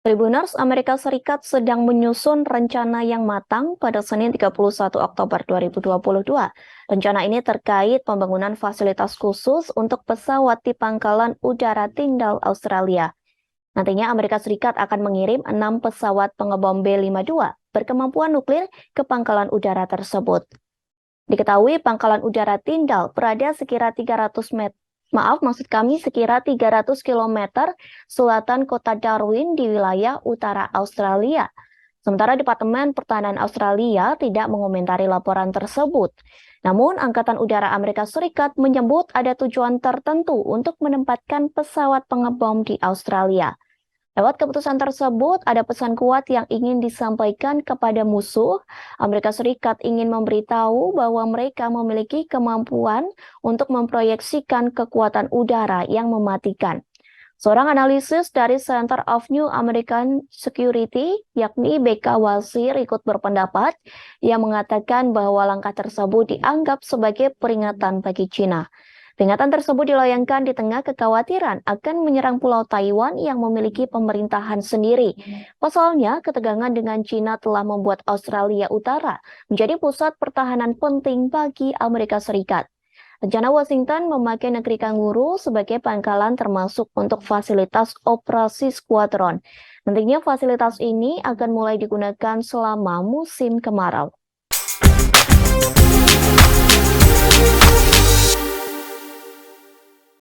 Tribuners Amerika Serikat sedang menyusun rencana yang matang pada Senin 31 Oktober 2022. Rencana ini terkait pembangunan fasilitas khusus untuk pesawat di Pangkalan Udara Tyndall, Australia. Nantinya Amerika Serikat akan mengirim 6 pesawat pengebom B-52 berkemampuan nuklir ke pangkalan udara tersebut. Diketahui pangkalan udara Tyndall berada sekira 300 km selatan kota Darwin di wilayah utara Australia. Sementara Departemen Pertahanan Australia tidak mengomentari laporan tersebut. Namun, Angkatan Udara Amerika Serikat menyebut ada tujuan tertentu untuk menempatkan pesawat pengebom di Australia. Lewat keputusan tersebut, ada pesan kuat yang ingin disampaikan kepada musuh. Amerika Serikat ingin memberitahu bahwa mereka memiliki kemampuan untuk memproyeksikan kekuatan udara yang mematikan. Seorang analisis dari Center of New American Security, yakni BK Wasir, ikut berpendapat yang mengatakan bahwa langkah tersebut dianggap sebagai peringatan bagi China. Peringatan tersebut dilayangkan di tengah kekhawatiran akan menyerang Pulau Taiwan yang memiliki pemerintahan sendiri. Pasalnya, ketegangan dengan China telah membuat Australia Utara menjadi pusat pertahanan penting bagi Amerika Serikat. Rencana Washington memakai negeri kanguru sebagai pangkalan termasuk untuk fasilitas operasi skuadron. Nantinya fasilitas ini akan mulai digunakan selama musim kemarau.